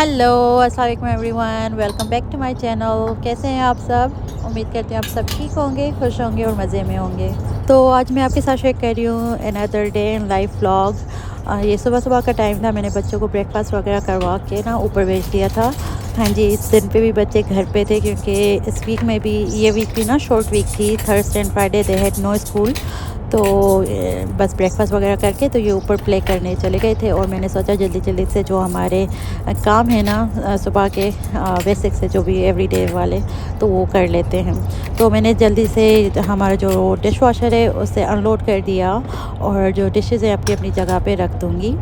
Hello अस्सलाम वालेकुम everyone, welcome back to my channel. कैसे हैं आप सब? उम्मीद करते हैं आप सब ठीक होंगे, खुश होंगे और मज़े में होंगे। तो आज मैं आपके साथ शेयर कर रही हूँ another day in life vlog. ये सुबह सुबह का टाइम था, मैंने बच्चों को ब्रेकफास्ट वगैरह करवा के ना ऊपर भेज दिया था। हाँ जी, इस दिन पे भी बच्चे घर पे थे क्योंकि इस वीक में भी, ये वीक भी ना शॉर्ट वीक थी। Thursday and Friday they had no school. तो बस ब्रेकफास्ट वगैरह करके तो ये ऊपर प्ले करने चले गए थे और मैंने सोचा जल्दी जल्दी से जो हमारे काम है ना सुबह के बेसिक से जो भी एवरीडे वाले, तो वो कर लेते हैं। तो मैंने जल्दी से हमारा जो डिश वॉशर है उसे अनलोड कर दिया और जो डिशेज़ हैं अपनी अपनी जगह पे रख दूँगी।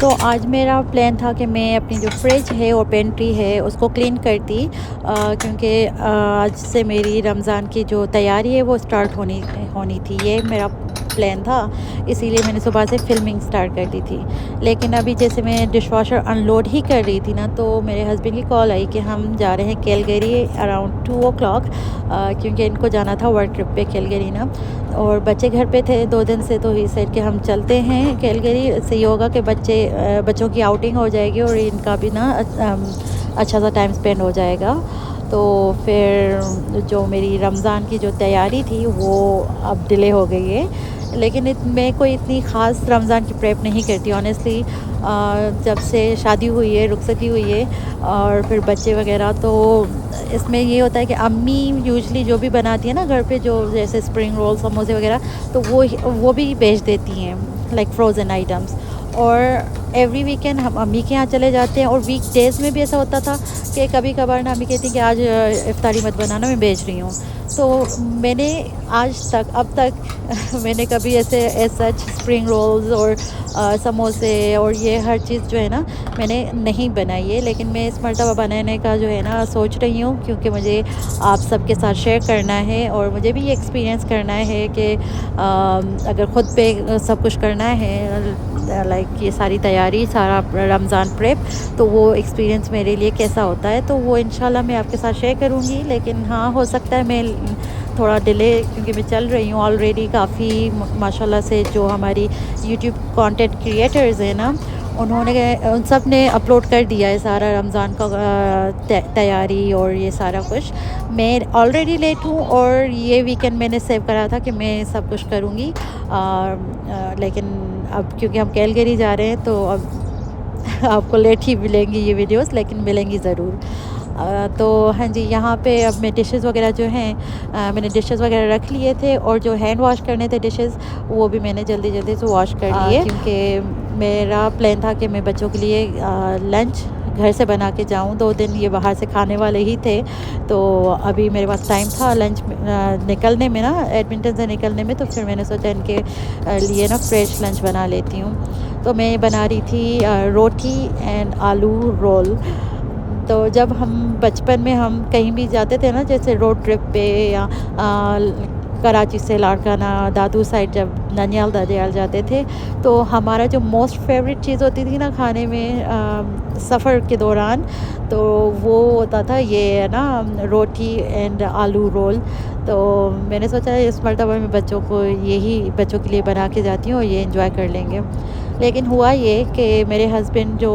तो आज मेरा प्लान था कि मैं अपनी जो फ्रिज है और पेंट्री है उसको क्लीन करती, क्योंकि आज से मेरी रमज़ान की जो तैयारी है वो स्टार्ट होनी होनी थी। ये मेरा प्लान था, इसीलिए मैंने सुबह से फिल्मिंग स्टार्ट कर दी थी। लेकिन अभी जैसे मैं डिश वॉशर अनलोड ही कर रही थी ना, तो मेरे हस्बैंड की कॉल आई कि हम जा रहे हैं कैलगरी अराउंड 2 o'clock, क्योंकि इनको जाना था वर्क ट्रिप पे कैलगरी ना। और बच्चे घर पे थे 2 दिन से, तो ही सेड कि हम चलते हैं कैलगरी। से योगा के बच्चों की आउटिंग हो जाएगी और इनका भी ना अच्छा सा टाइम स्पेंड हो जाएगा। तो फिर जो मेरी रमज़ान की जो तैयारी थी वो अब डिले हो गई है। लेकिन मैं कोई इतनी ख़ास रमज़ान की प्रेप नहीं करती ऑनेस्टली। जब से शादी हुई है, रुखसती हुई है और फिर बच्चे वगैरह, तो इसमें ये होता है कि अम्मी यूजुअली जो भी बनाती है ना घर पे, जो जैसे स्प्रिंग रोल, समोसे वगैरह, तो वो भी भेज देती हैं, लाइक फ्रोज़न आइटम्स। और एवरी वीकेंड हम अम्मी के यहाँ चले जाते हैं। और वीक डेज़ में भी ऐसा होता था कि कभी कभार ना अम्मी कहती कि आज इफ्तारी मत बनाना, मैं भेज रही हूँ। तो मैंने आज तक, अब तक मैंने कभी ऐसे सच स्प्रिंग रोल्स और समोसे और ये हर चीज़ जो है ना मैंने नहीं बनाई है। लेकिन मैं इस मर्तबा बनाने का जो है ना सोच रही हूँ, क्योंकि मुझे आप सबके साथ शेयर करना है और मुझे भी ये एक्सपीरियंस करना है कि अगर ख़ुद पे सब कुछ करना है, लाइक ये सारी तैयारी, सारा रमज़ान प्रेप, तो वो एक्सपीरियंस मेरे लिए कैसा होता है, तो वो इंशाल्लाह मैं आपके साथ शेयर करूँगी। लेकिन हाँ, हो सकता है मैं थोड़ा डिले, क्योंकि मैं चल रही हूँ ऑलरेडी काफ़ी माशाल्लाह से। जो हमारी यूट्यूब कंटेंट क्रिएटर्स हैं ना, उन सब ने अपलोड कर दिया है सारा रमज़ान का तैयारी और ये सारा कुछ। मैं ऑलरेडी लेट हूँ और ये वीकेंड मैंने सेव करा था कि मैं सब कुछ करूँगी। लेकिन अब क्योंकि हम कैलगरी जा रहे हैं, तो अब आपको लेट ही मिलेंगी ये वीडियोस, लेकिन मिलेंगी ज़रूर। तो हाँ जी, यहाँ पे अब मैं डिशेज़ वगैरह जो हैं, मैंने डिशेज़ वगैरह रख लिए थे और जो हैंड वॉश करने थे डिशेज़, वो भी मैंने जल्दी जल्दी से वॉश कर लिए, क्योंकि मेरा प्लान था कि मैं बच्चों के लिए लंच घर से बना के जाऊँ। 2 दिन ये बाहर से खाने वाले ही थे, तो अभी मेरे पास टाइम था लंच निकलने में ना, एडमिंटन से निकलने में। तो फिर मैंने सोचा इनके लिए ना फ्रेश लंच बना लेती हूँ। तो मैं बना रही थी रोटी एंड आलू रोल। तो जब हम बचपन में हम कहीं भी जाते थे ना, जैसे रोड ट्रिप पे या कराची से लाड़काना, दादू साइड जब ननियाल दादियाल जाते थे, तो हमारा जो मोस्ट फेवरेट चीज़ होती थी ना खाने में सफ़र के दौरान, तो वो होता था ये ना रोटी एंड आलू रोल। तो मैंने सोचा इस मर्तबा में बच्चों को यही बच्चों के लिए बना के जाती हूँ और ये इंजॉय कर लेंगे। लेकिन हुआ ये कि मेरे हस्बैंड जो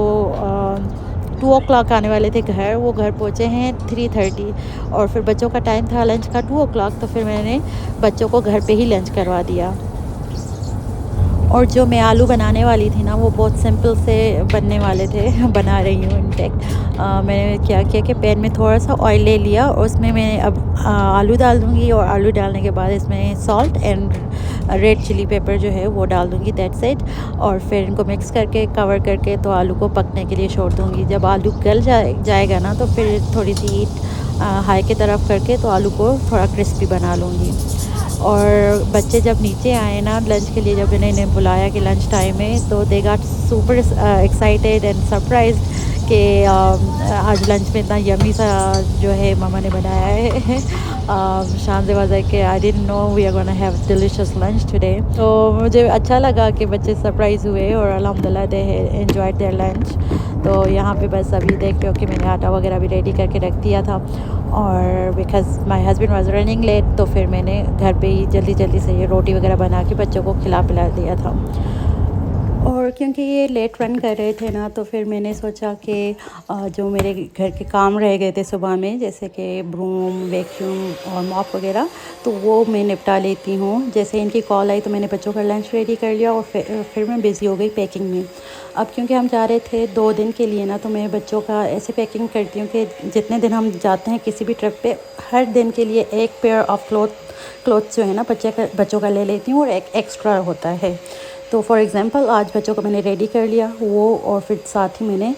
2 o'clock आने वाले थे घर, वो घर पहुँचे हैं 3:30 और फिर बच्चों का टाइम था लंच का 2 o'clock, तो फिर मैंने बच्चों को घर पे ही लंच करवा दिया। और जो मैं आलू बनाने वाली थी ना, वो बहुत सिंपल से बनने वाले थे बना रही हूँ इनफैक्ट। मैंने क्या किया कि पैन में थोड़ा सा ऑयल ले लिया और उसमें मैं अब आलू डाल दूँगी और आलू डालने के बाद इसमें salt and red chilli pepper जो है वो डाल दूँगी, दैट्स इट। और फिर इनको मिक्स करके कवर करके तो आलू को पकने के लिए छोड़ दूँगी। जब आलू गल जाएगा ना, तो फिर थोड़ी सी हीट हाई की तरफ करके तो आलू को थोड़ा क्रिस्पी बना लूँगी। और बच्चे जब नीचे आए ना लंच के लिए, जब इन्हें बुलाया कि लंच टाइम है, तो they got super excited and surprised कि आज लंच में इतना यमी सा जो है मामा ने बनाया है। शान से वाज़ा कि I didn't know we are gonna have delicious lunch today. तो मुझे अच्छा लगा कि बच्चे सरप्राइज़ हुए और अल्हम्दुलिल्लाह दे एंजॉयड देयर लंच। तो यहाँ पे बस अभी देखते हो कि मैंने आटा वगैरह भी रेडी करके रख दिया था, और because my husband was running late, तो फिर मैंने घर पे ही जल्दी जल्दी से ये रोटी वगैरह बना के बच्चों को खिला पिला दिया था। और क्योंकि ये लेट रन कर रहे थे ना, तो फिर मैंने सोचा कि जो मेरे घर के काम रह गए थे सुबह में, जैसे कि ब्रूम, वैक्यूम और मॉप वगैरह, तो वो मैं निपटा लेती हूँ। जैसे इनकी कॉल आई तो मैंने बच्चों का लंच रेडी कर लिया और फिर मैं बिज़ी हो गई पैकिंग में। अब क्योंकि हम जा रहे थे 2 दिन के लिए ना, तो मैं बच्चों का ऐसे पैकिंग करती हूँ कि जितने दिन हम जाते हैं किसी भी ट्रिप पे, हर दिन के लिए एक पेयर ऑफ क्लोथ्स जो है ना बच्चों का ले लेती हूँ और एक एक्स्ट्रा होता है। तो फॉर एग्ज़ाम्पल आज बच्चों को मैंने रेडी कर लिया वो, और फिर साथ ही मैंने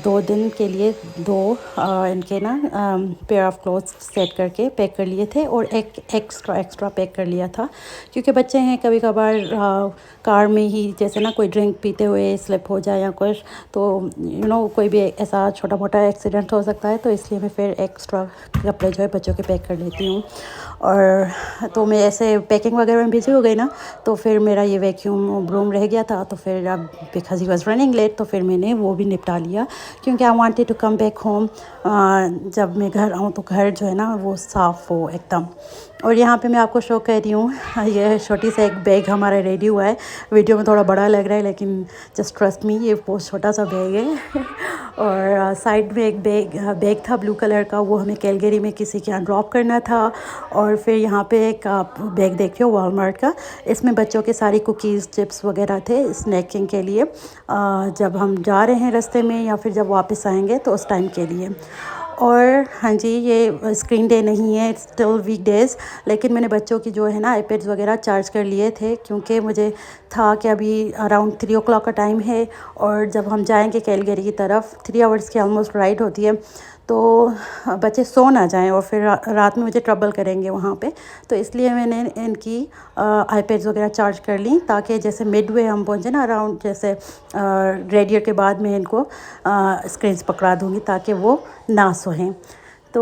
2 दिन के लिए 2 इनके ना पेयर ऑफ क्लोथ्स सेट करके पैक कर लिए थे, और एक एक्स्ट्रा पैक कर लिया था, क्योंकि बच्चे हैं कभी कभार कार में ही जैसे ना कोई ड्रिंक पीते हुए स्लिप हो जाए या कुछ, तो कोई भी ऐसा छोटा मोटा एक्सीडेंट हो सकता है, तो इसलिए मैं फिर एक्स्ट्रा कपड़े जो है बच्चों के पैक कर लेती हूँ। और तो मैं ऐसे पैकिंग वगैरह में बिज़ी हो गई ना, तो फिर मेरा ये वैक्यूम ब्रूम रह गया था, तो फिर अब because he was running late, तो फिर मैंने वो भी निपटा लिया, क्योंकि I wanted to come back home. जब मैं घर आऊँ तो घर जो है ना वो साफ़ हो एकदम। और यहाँ पे मैं आपको शो कर रही हूँ, ये छोटी सा एक बैग हमारा रेडी हुआ है। वीडियो में थोड़ा बड़ा लग रहा है, लेकिन जस्ट ट्रस्ट मी, ये बहुत छोटा सा बैग है। और साइड में एक बैग था ब्लू कलर का, वो हमें कैलगरी में किसी के यहाँ ड्रॉप करना था। और फिर यहाँ पे एक आप बैग देख रहे हो वॉलमार्ट का, इसमें बच्चों के सारी कुकीज़, चिप्स वगैरह थे स्नैकिंग के लिए, जब हम जा रहे हैं रास्ते में या फिर जब वापस आएंगे तो उस टाइम के लिए। और हाँ जी, ये स्क्रीन डे नहीं है, इट्स स्टिल वीकडेज़, लेकिन मैंने बच्चों की जो है ना आईपैड्स वगैरह चार्ज कर लिए थे, क्योंकि मुझे था कि अभी अराउंड 3 o'clock का टाइम है, और जब हम जाएंगे कैलगरी की तरफ 3 hours की ऑलमोस्ट राइड होती है, तो बच्चे सो ना जाएं और फिर रात में मुझे ट्रबल करेंगे वहाँ पे। तो इसलिए मैंने इनकी आईपैड्स वगैरह चार्ज कर ली, ताकि जैसे मिडवे हम पहुँचे ना अराउंड, जैसे रेडियो के बाद मैं इनको स्क्रीन्स पकड़ा दूँगी ताकि वो ना सोएं। तो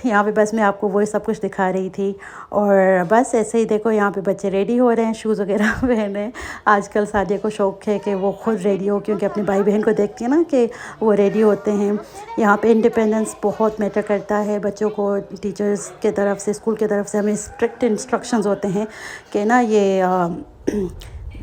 यहाँ पे बस मैं आपको वही सब कुछ दिखा रही थी, और बस ऐसे ही देखो यहाँ पे बच्चे रेडी हो रहे हैं, शूज़ वगैरह पहने। आजकल सादिया को शौक़ है कि वो खुद रेडी हो, क्योंकि अपने भाई बहन को देखती है ना कि वो रेडी होते हैं। यहाँ पे इंडिपेंडेंस बहुत मैटर करता है बच्चों को। टीचर्स के तरफ से, स्कूल के तरफ से हमें स्ट्रिक्ट इंस्ट्रक्शंस होते हैं कि ना ये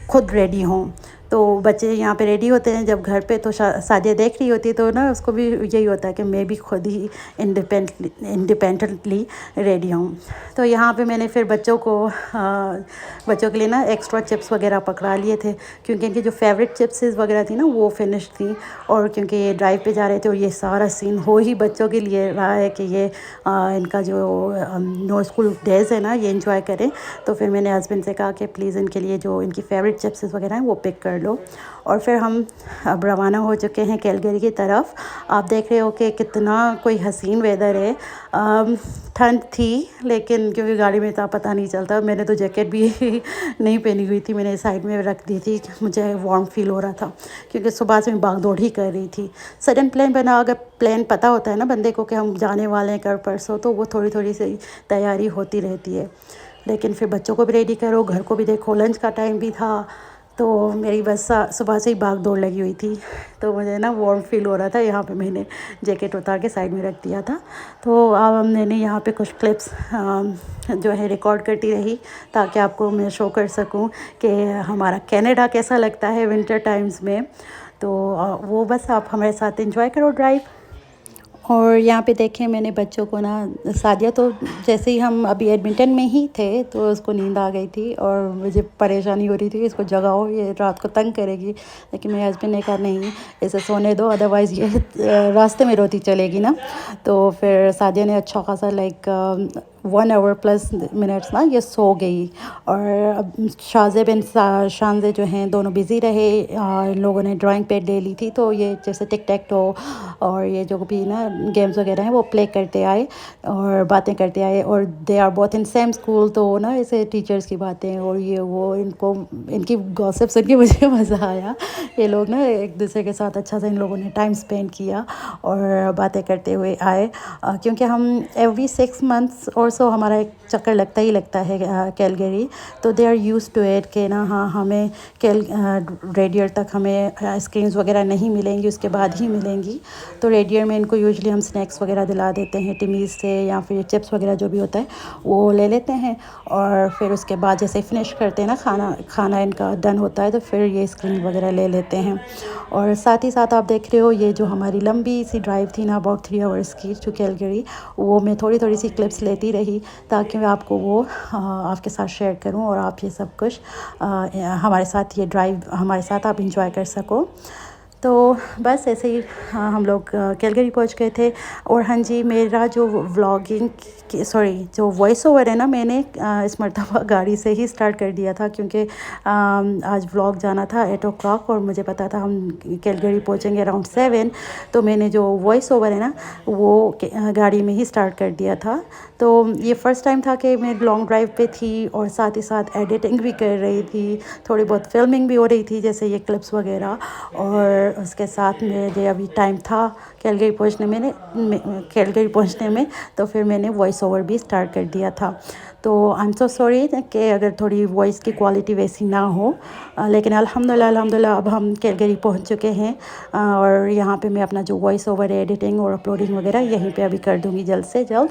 खुद रेडी हों। तो बच्चे यहाँ पे रेडी होते हैं, जब घर पे तो सादिया देख रही होती है, तो ना उसको भी यही होता है कि मैं भी खुद ही इंडिपेंडेंटली रेडी हूँ। तो यहाँ पे मैंने फिर बच्चों के लिए ना एक्स्ट्रा चिप्स वगैरह पकड़ा लिए थे, क्योंकि इनकी जो फेवरेट चिप्स वगैरह थी ना वो फिनिश थी, और क्योंकि ये ड्राइव पे जा रहे थे और ये सारा सीन हो ही बच्चों के लिए रहा है कि ये इनका जो नो स्कूल डेज़ है ना ये इंजॉय करें। तो फिर मैंने हस्बैंड से कहा कि प्लीज़ इनके लिए जो इनकी फेवरेट चिप्स वगैरह हैं वो पिक कर लो। और फिर हम अब रवाना हो चुके हैं कैलगरी की तरफ। आप देख रहे हो कि कितना कोई हसीन वेदर है। ठंड थी, लेकिन क्योंकि गाड़ी में इतना पता नहीं चलता, मैंने तो जैकेट भी नहीं पहनी हुई थी, मैंने साइड में रख दी थी, मुझे वार्म फील हो रहा था, क्योंकि सुबह से मैं भाग दौड़ ही कर रही थी। सडन प्लान बना, अगर प्लान पता होता है ना बंदे को कि हम जाने वाले हैं कल परसों, तो वो थोड़ी सी तैयारी होती रहती है। लेकिन फिर बच्चों को भी रेडी करो, घर को भी देखो, लंच का टाइम भी था, तो मेरी बस सुबह से ही भाग दौड़ लगी हुई थी, तो मुझे ना वार्म फील हो रहा था। यहाँ पे मैंने जैकेट उतार के साइड में रख दिया था। तो अब मैंने यहाँ पे कुछ क्लिप्स जो है रिकॉर्ड करती रही, ताकि आपको मैं शो कर सकूँ कि हमारा कनाडा कैसा लगता है विंटर टाइम्स में। तो वो बस आप हमारे साथ एंजॉय करो ड्राइव। और यहाँ पे देखें मैंने बच्चों को ना, सादिया तो जैसे ही हम अभी एडमिंटन में ही थे तो उसको नींद आ गई थी, और मुझे परेशानी हो रही थी इसको जगाओ, ये रात को तंग करेगी। लेकिन मेरे हस्बैंड ने कहा नहीं, इसे सोने दो, अदरवाइज़ ये रास्ते में रोती चलेगी ना। तो फिर सादिया ने अच्छा खासा लाइक 1 hour प्लस मिनट्स ना ये सो गई। और अब शाज़े बिन शानज़े जो हैं दोनों बिज़ी रहे। इन लोगों ने ड्राइंग पैड ले ली थी, तो ये जैसे टिक टैक टो और ये जो भी ना गेम्स वगैरह हैं वो प्ले करते आए और बातें करते आए। और they are both in same school, तो ना ऐसे टीचर्स की बातें और ये वो इनकी गॉसिप सुन के मुझे मज़ा आया। ये लोग ना एक दूसरे के साथ अच्छा सा इन लोगों ने टाइम स्पेंड किया और बातें करते हुए आए, क्योंकि हम एवरी 6 months और ऑल्सो हमारा एक चक्कर लगता ही लगता है कैलगरी, तो they are use to it कि ना हाँ हमें रेडियर तक हमें आइसक्रीम्स वगैरह नहीं मिलेंगी, उसके बाद ही मिलेंगी। तो रेडियर में इनको यूजुअली हम स्नैक्स वगैरह दिला देते हैं, टिमीज़ से या फिर चिप्स वगैरह जो भी होता है वो ले लेते हैं। और फिर उसके बाद जैसे फिनिश करते हैं ना, खाना इनका डन होता है तो फिर ये आइसक्रीम वगैरह ले लेते हैं। और साथ ही साथ आप देख रहे हो ये जो हमारी लंबी सी ड्राइव थी ना, अबाउट 3 आवर्स की टू कैलगरी, वो मैं थोड़ी थोड़ी सी क्लिप्स लेती रही ताकि मैं आपको वो आपके साथ शेयर करूं और आप ये सब कुछ हमारे साथ, ये ड्राइव हमारे साथ आप इंजॉय कर सको। तो बस ऐसे ही हम लोग कैलगरी पहुंच गए थे। और हाँ जी, मेरा जो व्लॉगिंग जो वॉइस ओवर है ना, मैंने इस मरतबा गाड़ी से ही स्टार्ट कर दिया था क्योंकि आज व्लॉग जाना था 8 o'clock और मुझे पता था हम कैलगरी पहुंचेंगे अराउंड 7। तो मैंने जो वॉइस ओवर है ना वो गाड़ी में ही स्टार्ट कर दिया था। तो ये फ़र्स्ट टाइम था कि मैं लॉन्ग ड्राइव पे थी और साथ ही साथ एडिटिंग भी कर रही थी, थोड़ी बहुत फिल्मिंग भी हो रही थी जैसे ये क्लिप्स वगैरह। और उसके साथ मेरे अभी टाइम था कैलगरी पहुंचने में, तो फिर मैंने वॉइस ओवर भी स्टार्ट कर दिया था। तो आई एम सो सॉरी कि अगर थोड़ी वॉइस की क्वालिटी वैसी ना हो, लेकिन अल्हम्दुलिल्लाह अब हम कैलगरी पहुंच चुके हैं। और यहाँ पे मैं अपना जो वॉइस ओवर एडिटिंग और अपलोडिंग वगैरह यहीं पे अभी कर दूँगी जल्द से जल्द।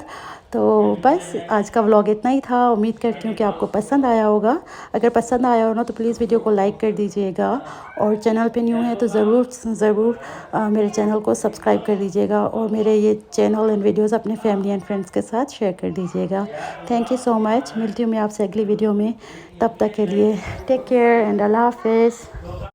तो बस आज का व्लॉग इतना ही था। उम्मीद करती हूँ कि आपको पसंद आया होगा। अगर पसंद आया हो ना तो प्लीज़ वीडियो को लाइक कर दीजिएगा, और चैनल पे न्यू है तो ज़रूर मेरे चैनल को सब्सक्राइब कर दीजिएगा, और मेरे ये चैनल एंड वीडियोस अपने फैमिली एंड फ्रेंड्स के साथ शेयर कर दीजिएगा। Thank you so much. मिलती हूँ मैं आपसे अगली वीडियो में, तब तक के लिए टेक केयर एंड अल्लाह हाफिज़।